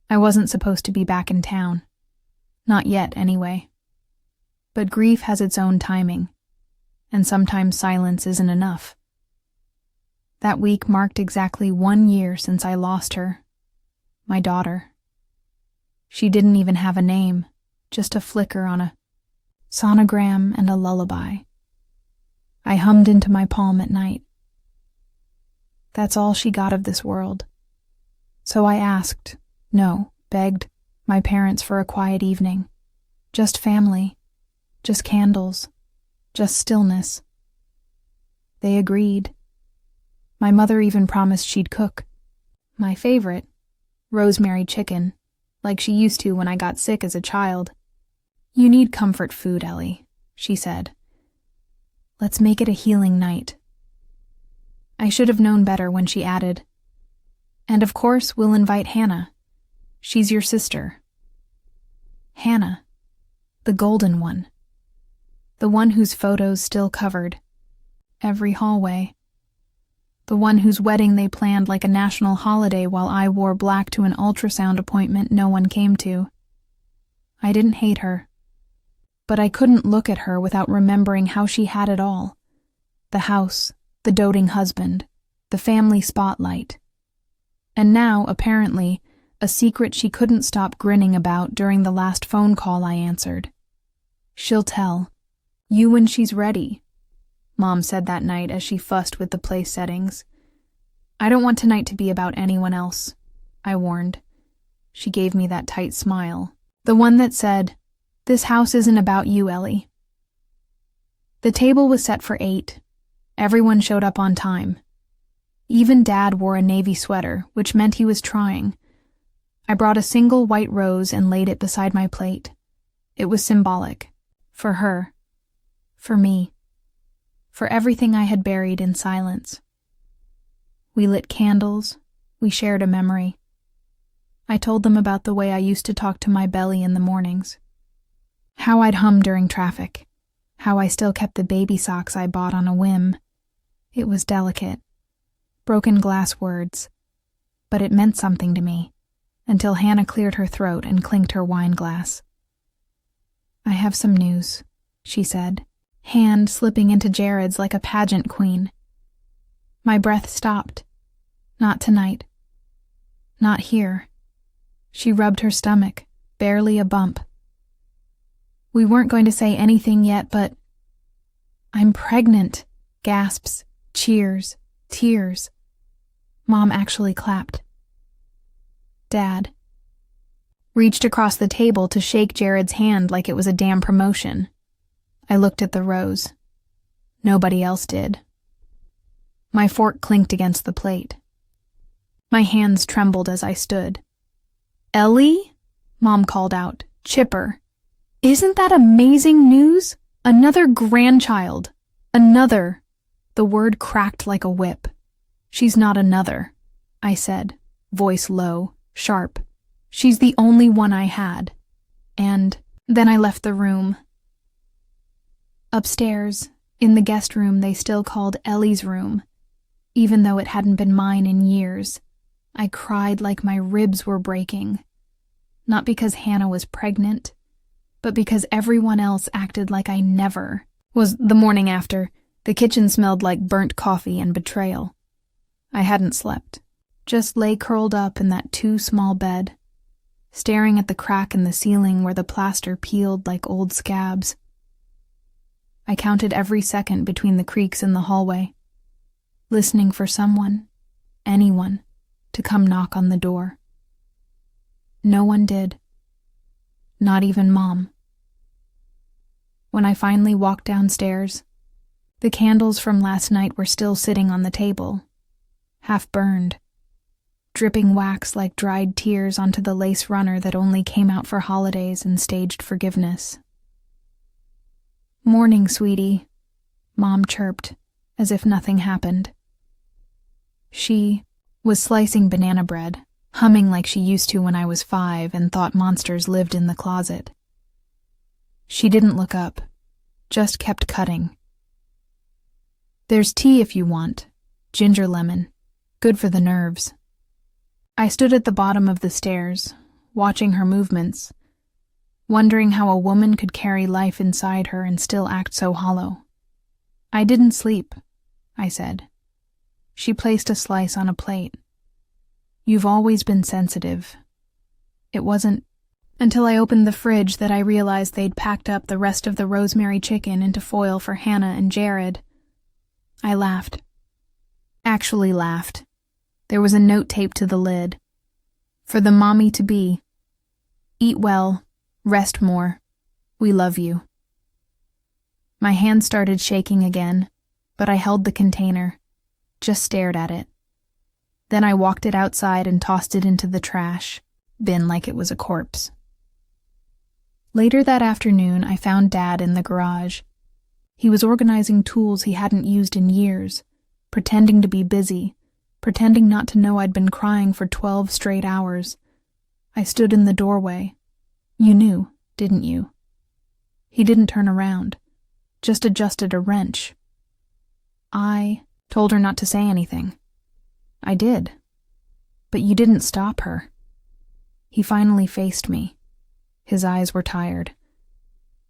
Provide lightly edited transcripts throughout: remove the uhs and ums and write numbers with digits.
I wasn't supposed to be back in town. Not yet, anyway. But grief has its own timing, and sometimes silence isn't enough. That week marked exactly 1 year since I lost her, my daughter. She didn't even have a name, just a flicker on a sonogram and a lullaby. I hummed into my palm at night. That's all she got of this world. So I asked, no, begged, my parents for a quiet evening. Just family, just candles, just stillness. They agreed. My mother even promised she'd cook. My favorite, rosemary chicken, like she used to when I got sick as a child. You need comfort food, Ellie, she said. Let's make it a healing night. I should have known better when she added, and of course we'll invite Hannah. She's your sister. Hannah, the golden one. The one whose photos still covered every hallway. The one whose wedding they planned like a national holiday while I wore black to an ultrasound appointment no one came to. I didn't hate her, but I couldn't look at her without remembering how she had it all. The house, the doting husband, the family spotlight. And now, apparently, a secret she couldn't stop grinning about during the last phone call I answered. She'll tell. You when she's ready, Mom said that night as she fussed with the place settings. I don't want tonight to be about anyone else, I warned. She gave me that tight smile, the one that said, this house isn't about you, Ellie. The table was set for 8. Everyone showed up on time. Even Dad wore a navy sweater, which meant he was trying. I brought a single white rose and laid it beside my plate. It was symbolic. For her. For me. For everything I had buried in silence. We lit candles. We shared a memory. I told them about the way I used to talk to my belly in the mornings. How I'd hum during traffic. How I still kept the baby socks I bought on a whim. It was delicate. Broken glass words. But it meant something to me, until Hannah cleared her throat and clinked her wine glass. I have some news, she said, hand slipping into Jared's like a pageant queen. My breath stopped. Not tonight. Not here. She rubbed her stomach, barely a bump. We weren't going to say anything yet, but I'm pregnant. Gasps, cheers, tears. Mom actually clapped. Dad reached across the table to shake Jared's hand like it was a damn promotion. I looked at the rose. Nobody else did. My fork clinked against the plate. My hands trembled as I stood. Ellie? Mom called out, chipper. Isn't that amazing news? Another grandchild. Another. The word cracked like a whip. She's not another, I said, voice low, sharp. She's the only one I had. And then I left the room. Upstairs, in the guest room they still called Ellie's room, even though it hadn't been mine in years, I cried like my ribs were breaking. Not because Hannah was pregnant, but because everyone else acted like I never was. The morning after, the kitchen smelled like burnt coffee and betrayal. I hadn't slept, just lay curled up in that too small bed, staring at the crack in the ceiling where the plaster peeled like old scabs. I counted every second between the creaks in the hallway, listening for someone, anyone, to come knock on the door. No one did. Not even Mom. When I finally walked downstairs, the candles from last night were still sitting on the table, half burned, dripping wax like dried tears onto the lace runner that only came out for holidays and staged forgiveness. Morning, sweetie, Mom chirped, as if nothing happened. She was slicing banana bread, humming like she used to when I was 5 and thought monsters lived in the closet. She didn't look up, just kept cutting. There's tea if you want, ginger lemon, good for the nerves. I stood at the bottom of the stairs, watching her movements, wondering how a woman could carry life inside her and still act so hollow. "I didn't sleep," I said. She placed a slice on a plate. "You've always been sensitive." It wasn't until I opened the fridge that I realized they'd packed up the rest of the rosemary chicken into foil for Hannah and Jared. I laughed. Actually laughed. There was a note taped to the lid. "For the mommy-to-be. Eat well, rest more. We love you." My hand started shaking again, but I held the container, just stared at it. Then I walked it outside and tossed it into the trash bin like it was a corpse. Later that afternoon, I found Dad in the garage. He was organizing tools he hadn't used in years, pretending to be busy, pretending not to know I'd been crying for 12 straight hours. I stood in the doorway. "You knew, didn't you?" He didn't turn around, just adjusted a wrench. "I told her not to say anything." "I did. But you didn't stop her." He finally faced me. His eyes were tired.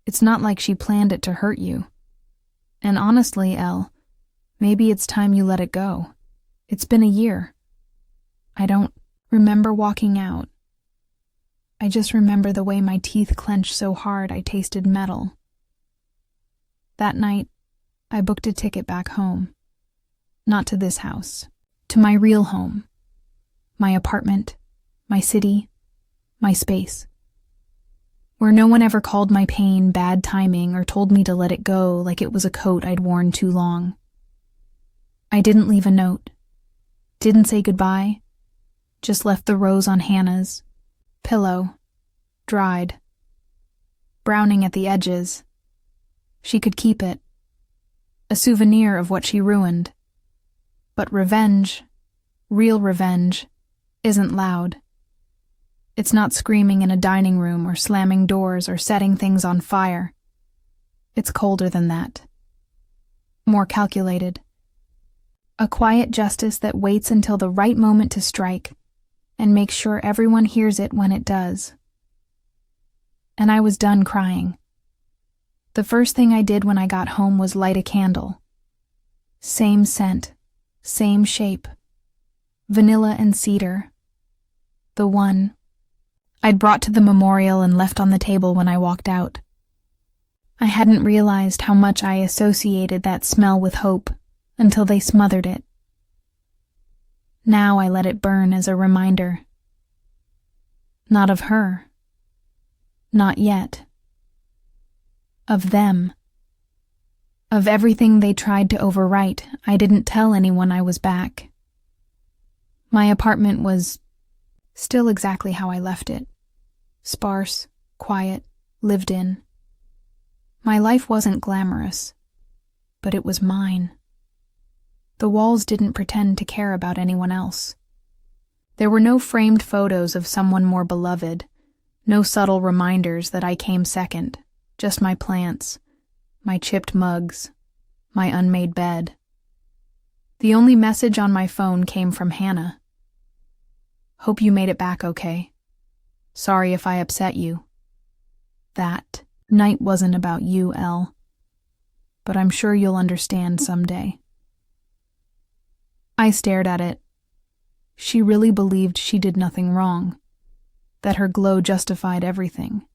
"It's not like she planned it to hurt you. And honestly, Elle, maybe it's time you let it go. It's been a year." I don't remember walking out. I just remember the way my teeth clenched so hard I tasted metal. That night, I booked a ticket back home. Not to this house. To my real home. My apartment. My city. My space. Where no one ever called my pain bad timing or told me to let it go like it was a coat I'd worn too long. I didn't leave a note. Didn't say goodbye. Just left the rose on Hannah's pillow. Dried. Browning at the edges. She could keep it. A souvenir of what she ruined. But revenge, real revenge, isn't loud. It's not screaming in a dining room or slamming doors or setting things on fire. It's colder than that. More calculated. A quiet justice that waits until the right moment to strike and makes sure everyone hears it when it does. And I was done crying. The first thing I did when I got home was light a candle. Same scent, same shape. Vanilla and cedar. The one I'd brought to the memorial and left on the table when I walked out. I hadn't realized how much I associated that smell with hope until they smothered it. Now I let it burn as a reminder. Not of her. Not yet. Of them. Of everything they tried to overwrite, I didn't tell anyone I was back. My apartment was still exactly how I left it. Sparse, quiet, lived in. My life wasn't glamorous, but it was mine. The walls didn't pretend to care about anyone else. There were no framed photos of someone more beloved, no subtle reminders that I came second, just my plants, my chipped mugs, my unmade bed. The only message on my phone came from Hannah. "Hope you made it back okay. Sorry if I upset you. That night wasn't about you, Elle. But I'm sure you'll understand someday." I stared at it. She really believed she did nothing wrong, that her glow justified everything,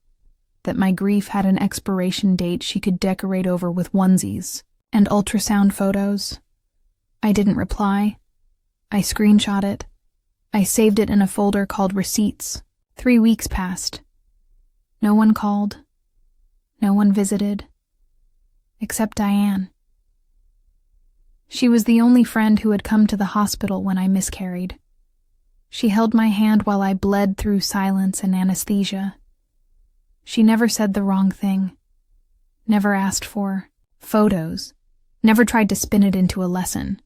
that my grief had an expiration date she could decorate over with onesies and ultrasound photos. I didn't reply. I screenshot it. I saved it in a folder called Receipts. 3 weeks passed. No one called. No one visited. Except Diane. She was the only friend who had come to the hospital when I miscarried. She held my hand while I bled through silence and anesthesia. She never said the wrong thing. Never asked for photos. Never tried to spin it into a lesson.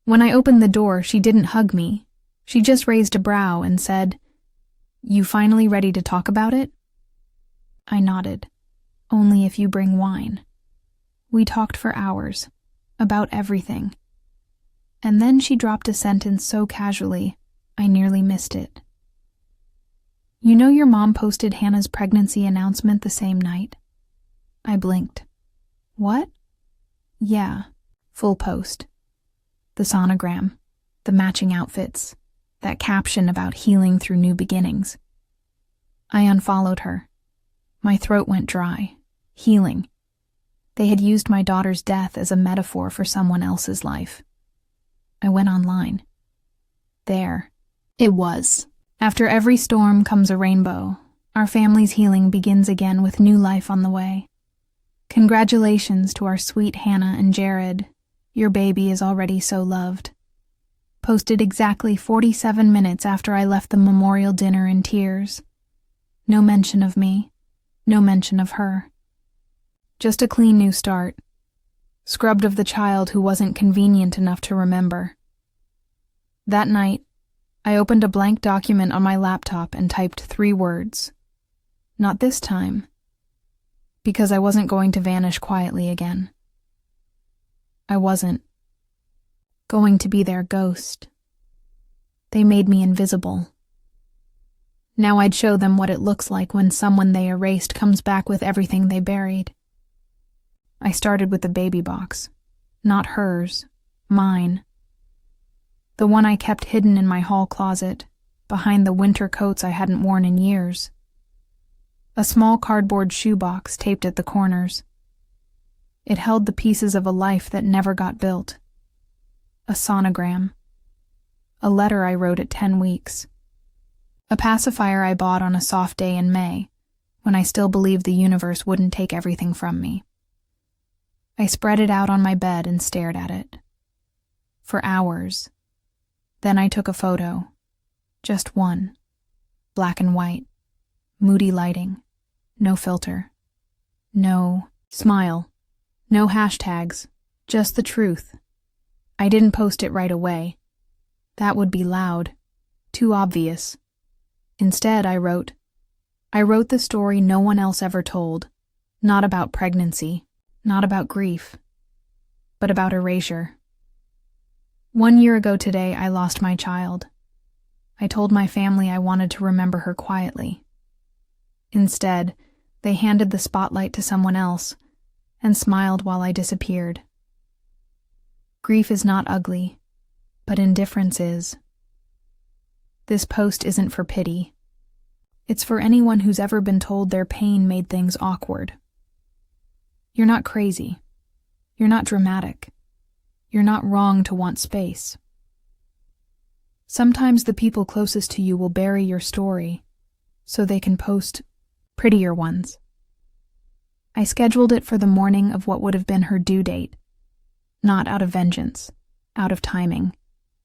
When I opened the door, she didn't hug me. She just raised a brow and said, "You finally ready to talk about it?" I nodded. "Only if you bring wine." We talked for hours, about everything. And then she dropped a sentence so casually, I nearly missed it. You know your mom posted Hannah's pregnancy announcement the same night? I blinked. What? Yeah, full post. The sonogram, the matching outfits, that caption about healing through new beginnings. I unfollowed her. My throat went dry. Healing. They had used my daughter's death as a metaphor for someone else's life. I went online. There. It was. After every storm comes a rainbow. Our family's healing begins again with new life on the way. Congratulations to our sweet Hannah and Jared. Your baby is already so loved. Posted exactly 47 minutes after I left the memorial dinner in tears. No mention of me. No mention of her. Just a clean new start. Scrubbed of the child who wasn't convenient enough to remember. That night, I opened a blank document on my laptop and typed 3 words. Not this time. Because I wasn't going to vanish quietly again. I wasn't going to be their ghost. They made me invisible. Now I'd show them what it looks like when someone they erased comes back with everything they buried. I started with the baby box. Not hers. Mine. The one I kept hidden in my hall closet, behind the winter coats I hadn't worn in years. A small cardboard shoebox taped at the corners. It held the pieces of a life that never got built. A sonogram. A letter I wrote at 10 weeks. A pacifier I bought on a soft day in May, when I still believed the universe wouldn't take everything from me. I spread it out on my bed and stared at it. For hours. Then I took a photo. Just one. Black and white. Moody lighting. No filter. No smile. No hashtags. Just the truth. I didn't post it right away. That would be loud. Too obvious. Instead, I wrote the story no one else ever told. Not about pregnancy. Not about grief. But about erasure. 1 year ago today, I lost my child. I told my family I wanted to remember her quietly. Instead, they handed the spotlight to someone else and smiled while I disappeared. Grief is not ugly, but indifference is. This post isn't for pity. It's for anyone who's ever been told their pain made things awkward. You're not crazy. You're not dramatic. You're not wrong to want space. Sometimes the people closest to you will bury your story so they can post prettier ones. I scheduled it for the morning of what would have been her due date. Not out of vengeance, out of timing.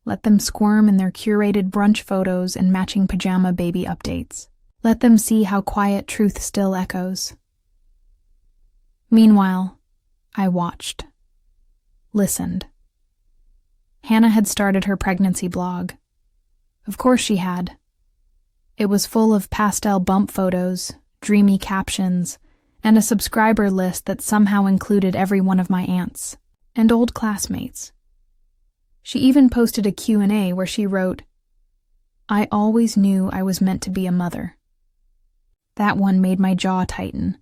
Let them squirm in their curated brunch photos and matching pajama baby updates. Let them see how quiet truth still echoes. Meanwhile, I watched. Listened. Hannah had started her pregnancy blog. Of course she had. It was full of pastel bump photos, dreamy captions, and a subscriber list that somehow included every one of my aunts and old classmates. She even posted a Q&A where she wrote, "I always knew I was meant to be a mother." That one made my jaw tighten.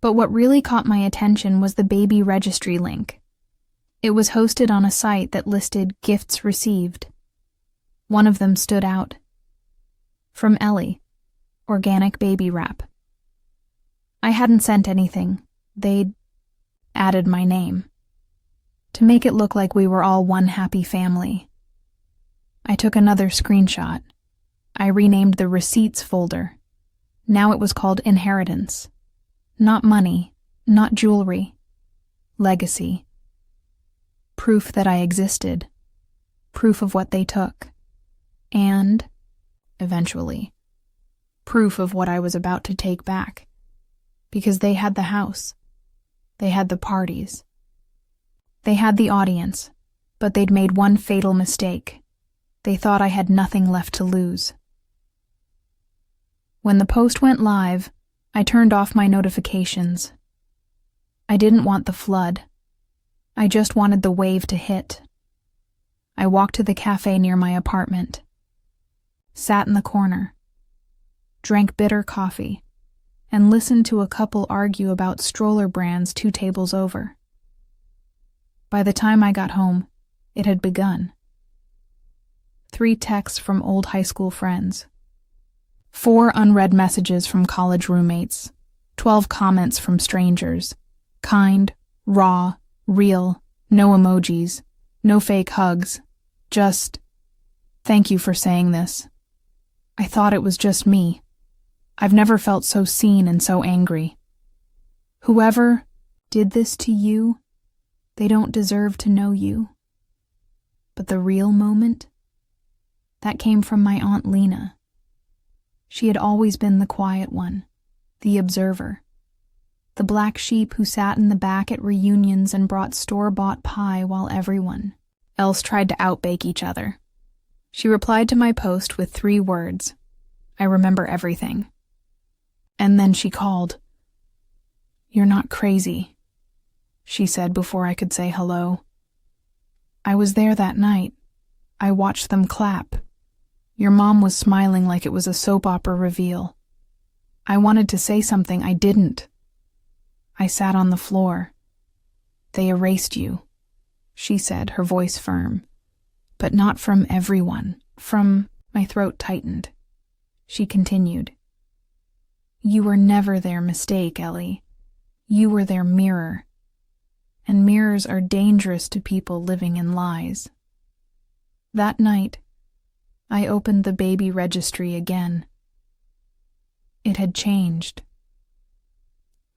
But what really caught my attention was the baby registry link. It was hosted on a site that listed gifts received. One of them stood out. From Ellie, organic baby wrap. I hadn't sent anything. They'd added my name. To make it look like we were all one happy family. I took another screenshot. I renamed the receipts folder. Now it was called inheritance. Not money, not jewelry. Legacy. Proof that I existed. Proof of what they took. And, eventually, proof of what I was about to take back. Because they had the house. They had the parties. They had the audience, but they'd made one fatal mistake. They thought I had nothing left to lose. When the post went live, I turned off my notifications. I didn't want the flood. I just wanted the wave to hit. I walked to the cafe near my apartment. Sat in the corner. drank bitter coffee, and listened to a couple argue about stroller brands 2 tables over. By the time I got home, it had begun. 3 texts from old high school friends, 4 unread messages from college roommates, 12 comments from strangers, kind, raw, real, no emojis, no fake hugs, just, "Thank you for saying this. I thought it was just me. I've never felt so seen and so angry. Whoever did this to you, they don't deserve to know you." But the real moment? That came from my Aunt Lena. She had always been the quiet one, the observer, the black sheep who sat in the back at reunions and brought store-bought pie while everyone else tried to outbake each other. She replied to my post with 3 words, "I remember everything." And then she called. "You're not crazy," she said before I could say hello. "I was there that night. I watched them clap. Your mom was smiling like it was a soap opera reveal. I wanted to say something, I didn't. I sat on the floor. They erased you," she said, her voice firm. "But not from everyone, from—" My throat tightened. She continued, "You were never their mistake, Ellie. You were their mirror. And mirrors are dangerous to people living in lies." That night, I opened the baby registry again. It had changed.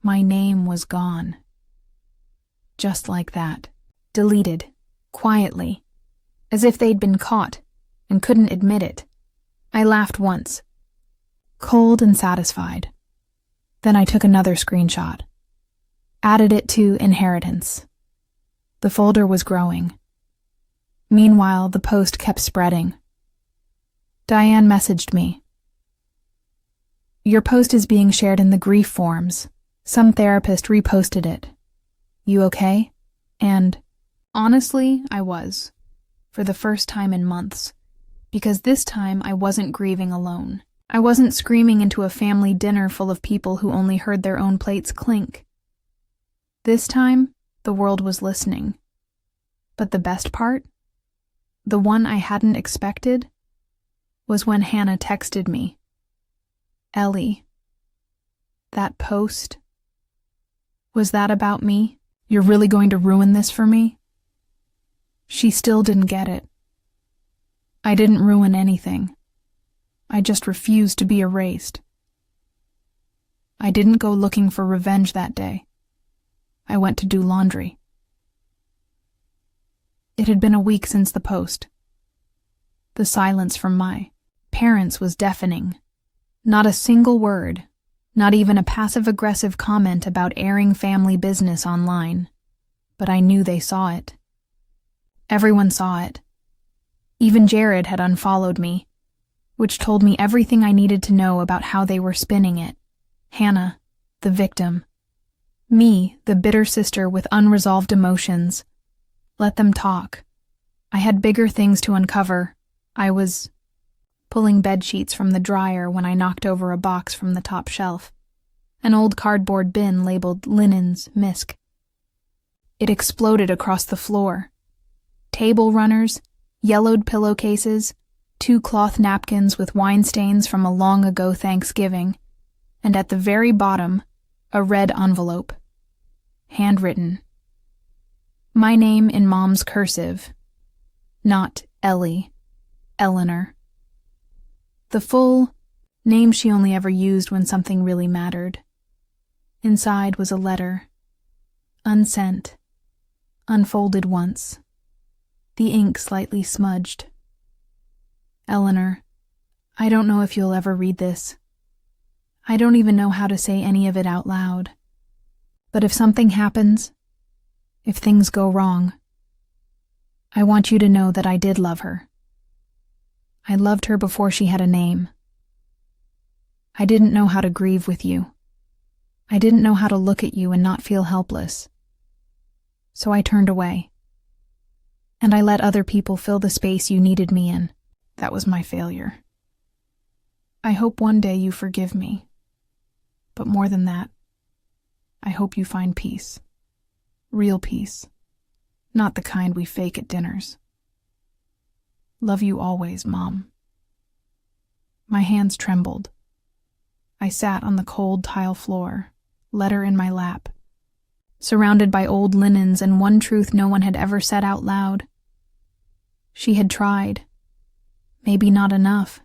My name was gone. Just like that. Deleted. Quietly. As if they'd been caught and couldn't admit it. I laughed once. Cold and satisfied. Then I took another screenshot. Added it to inheritance. The folder was growing. Meanwhile, the post kept spreading. Diane messaged me. "Your post is being shared in the grief forums. Some therapist reposted it. You okay?" And honestly, I was. For the first time in months. Because this time I wasn't grieving alone. I wasn't screaming into a family dinner full of people who only heard their own plates clink. This time, the world was listening. But the best part? The one I hadn't expected? Was when Hannah texted me. "Ellie, that post, was that about me? You're really going to ruin this for me?" She still didn't get it. I didn't ruin anything. I just refused to be erased. I didn't go looking for revenge that day. I went to do laundry. It had been a week since the post. The silence from my parents was deafening. Not a single word, not even a passive-aggressive comment about airing family business online. But I knew they saw it. Everyone saw it. Even Jared had unfollowed me, which told me everything I needed to know about how they were spinning it. Hannah, the victim. Me, the bitter sister with unresolved emotions. Let them talk. I had bigger things to uncover. I was pulling bedsheets from the dryer when I knocked over a box from the top shelf. An old cardboard bin labeled Linens, Misk. It exploded across the floor. Table runners, yellowed pillowcases, 2 cloth napkins with wine stains from a long ago Thanksgiving, and at the very bottom, a red envelope. Handwritten. My name in Mom's cursive. Not Ellie. Eleanor. The full name she only ever used when something really mattered. Inside was a letter. Unsent. Unfolded once. The ink slightly smudged. Eleanor, I don't know if you'll ever read this. I don't even know how to say any of it out loud. But if something happens, if things go wrong, I want you to know that I did love her. I loved her before she had a name. I didn't know how to grieve with you. I didn't know how to look at you and not feel helpless. So I turned away. And I let other people fill the space you needed me in. That was my failure. I hope one day you forgive me. But more than that, I hope you find peace. Real peace. Not the kind we fake at dinners. Love you always, Mom. My hands trembled. I sat on the cold tile floor, letter in my lap, surrounded by old linens and one truth no one had ever said out loud. She had tried. Maybe not enough.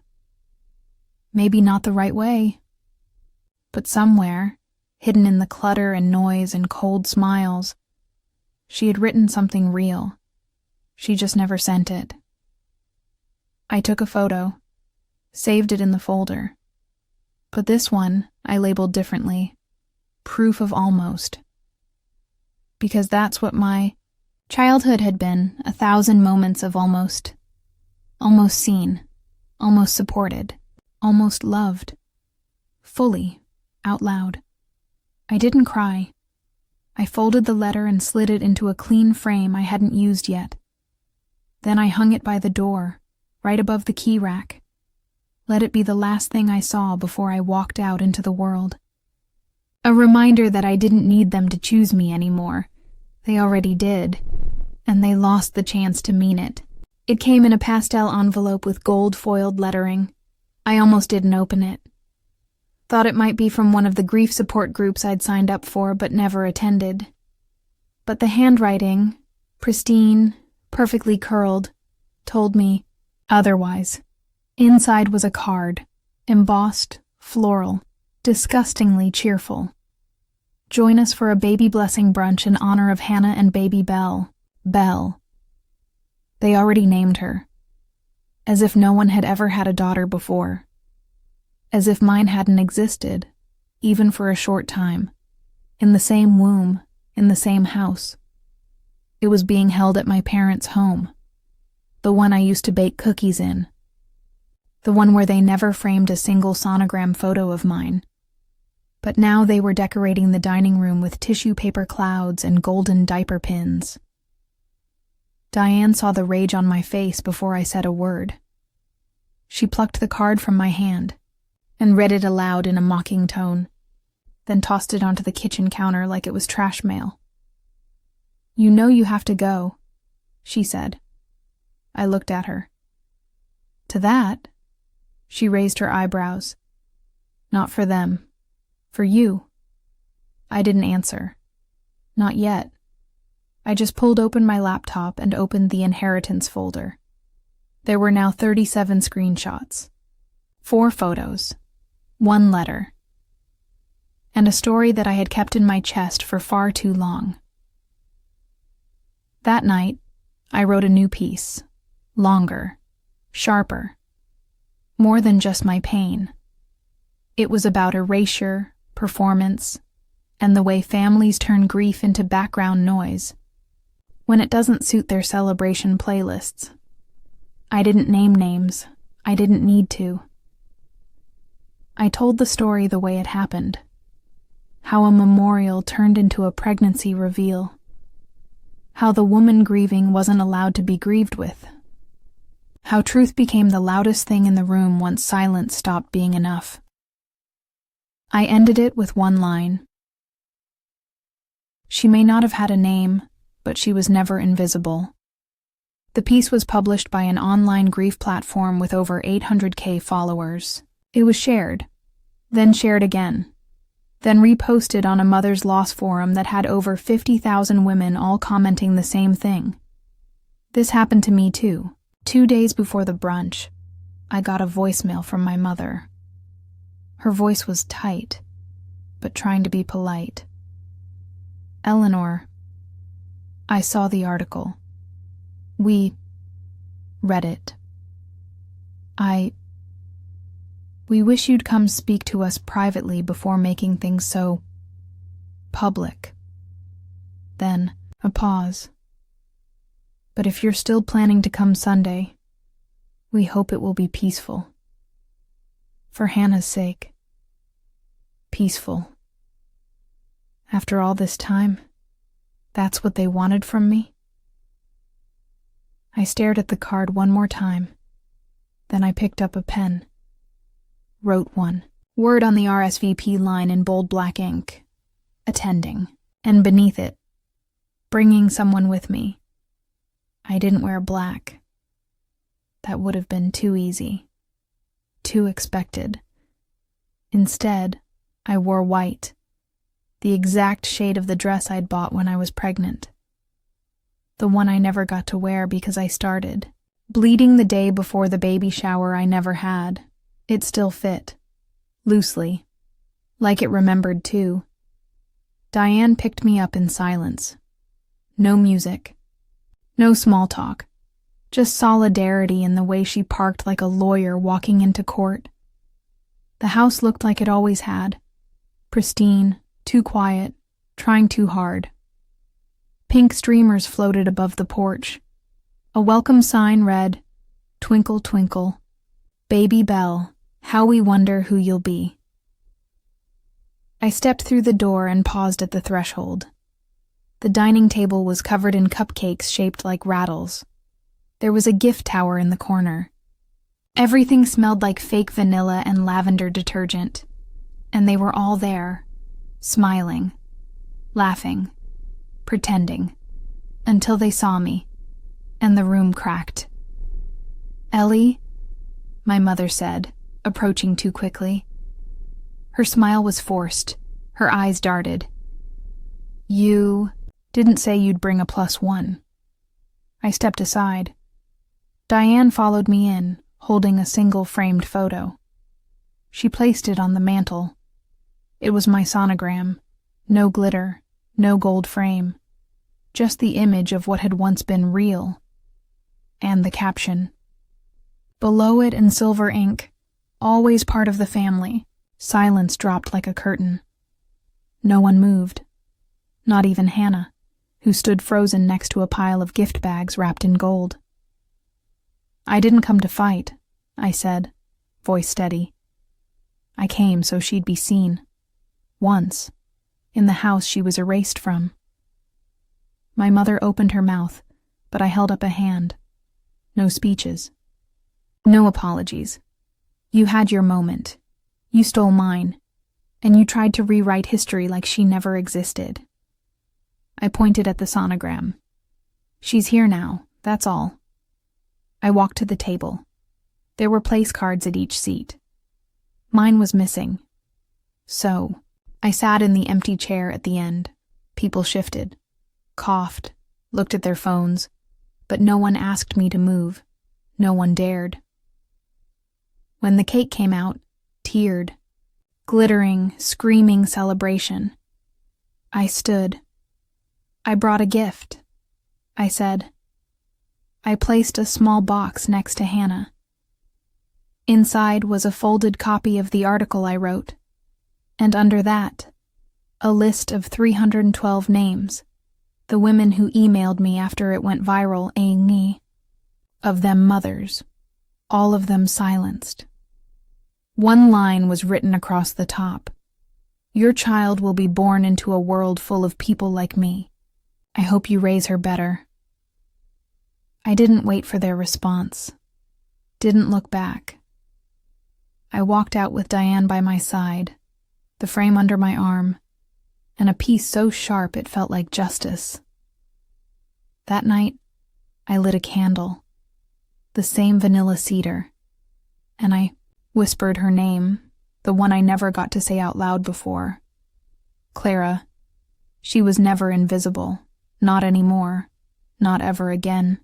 Maybe not the right way. But somewhere, hidden in the clutter and noise and cold smiles, she had written something real. She just never sent it. I took a photo, saved it in the folder. But this one I labeled differently. Proof of almost. Because that's what my childhood had been, 1,000 moments of almost. Almost seen, almost supported, almost loved. Fully, out loud. I didn't cry. I folded the letter and slid it into a clean frame I hadn't used yet. Then I hung it by the door, right above the key rack. Let it be the last thing I saw before I walked out into the world. A reminder that I didn't need them to choose me anymore. They already did, and they lost the chance to mean it. It came in a pastel envelope with gold-foiled lettering. I almost didn't open it. Thought it might be from one of the grief support groups I'd signed up for but never attended. But the handwriting, pristine, perfectly curled, told me otherwise. Inside was a card, embossed, floral, disgustingly cheerful. Join us for a baby blessing brunch in honor of Hannah and baby Belle. Belle. They already named her. As if no one had ever had a daughter before. As if mine hadn't existed, even for a short time. In the same womb, in the same house. It was being held at my parents' home. The one I used to bake cookies in. The one where they never framed a single sonogram photo of mine. But now they were decorating the dining room with tissue paper clouds and golden diaper pins. Diane saw the rage on my face before I said a word. She plucked the card from my hand and read it aloud in a mocking tone, then tossed it onto the kitchen counter like it was trash mail. "You know you have to go," she said. I looked at her. "To that?" She raised her eyebrows. "Not for them. For you." I didn't answer. Not yet. I just pulled open my laptop and opened the inheritance folder. There were now 37 screenshots. 4 photos. 1 letter. And a story that I had kept in my chest for far too long. That night, I wrote a new piece. Longer. Sharper. More than just my pain. It was about erasure, performance, and the way families turn grief into background noise when it doesn't suit their celebration playlists. I didn't name names. I didn't need to. I told the story the way it happened. How a memorial turned into a pregnancy reveal. How the woman grieving wasn't allowed to be grieved with. How truth became the loudest thing in the room once silence stopped being enough. I ended it with one line. She may not have had a name, but she was never invisible. The piece was published by an online grief platform with over 800K followers. It was shared, then shared again, then reposted on a mother's loss forum that had over 50,000 women all commenting the same thing. This happened to me too. 2 days before the brunch, I got a voicemail from my mother. Her voice was tight, but trying to be polite. "Eleanor, I saw the article. We read it. We wish you'd come speak to us privately before making things so public." Then a pause. "But if you're still planning to come Sunday, we hope it will be peaceful. For Hannah's sake. Peaceful. After all this time, that's what they wanted from me?" I stared at the card one more time. Then I picked up a pen. wrote one word on the RSVP line in bold black ink. Attending. And beneath it, bringing someone with me. I didn't wear black. That would have been too easy. Too expected. Instead, I wore white, the exact shade of the dress I'd bought when I was pregnant. The one I never got to wear because I started bleeding the day before the baby shower I never had. It still fit. Loosely. Like it remembered too. Diane picked me up in silence. No music. No small talk. Just solidarity in the way she parked like a lawyer walking into court. The house looked like it always had. Pristine, too quiet, trying too hard. Pink streamers floated above the porch. A welcome sign read, "Twinkle, twinkle, baby bell, how we wonder who you'll be." I stepped through the door and paused at the threshold. The dining table was covered in cupcakes shaped like rattles. There was a gift tower in the corner. Everything smelled like fake vanilla and lavender detergent, and they were all there, smiling, laughing, pretending, until they saw me, and the room cracked. "Ellie," my mother said, approaching too quickly. Her smile was forced, her eyes darted. "You didn't say you'd bring a +1. I stepped aside. Diane followed me in, holding a single framed photo. She placed it on the mantel. It was my sonogram. No glitter, no gold frame. Just the image of what had once been real. And the caption. Below it in silver ink, "Always part of the family." Silence dropped like a curtain. No one moved. Not even Hannah, who stood frozen next to a pile of gift bags wrapped in gold. "I didn't come to fight," I said, voice steady. "I came so she'd be seen. Once. In the house she was erased from." My mother opened her mouth, but I held up a hand. No speeches. No apologies. You had your moment. You stole mine, and you tried to rewrite history like she never existed. I pointed at the sonogram. "She's here now, that's all." I walked to the table. There were place cards at each seat. Mine was missing. So, I sat in the empty chair at the end. People shifted, coughed, looked at their phones, but no one asked me to move. No one dared. When the cake came out, tiered, glittering, screaming celebration, I stood. "I brought a gift," I said. I placed a small box next to Hannah. Inside was a folded copy of the article I wrote, and under that, a list of 312 names, the women who emailed me after it went viral, me. Of them mothers, all of them silenced. One line was written across the top. "Your child will be born into a world full of people like me. I hope you raise her better." I didn't wait for their response. Didn't look back. I walked out with Diane by my side, the frame under my arm, and a piece so sharp it felt like justice. That night, I lit a candle, the same vanilla cedar, and I whispered her name, the one I never got to say out loud before. Clara. She was never invisible, not anymore, not ever again.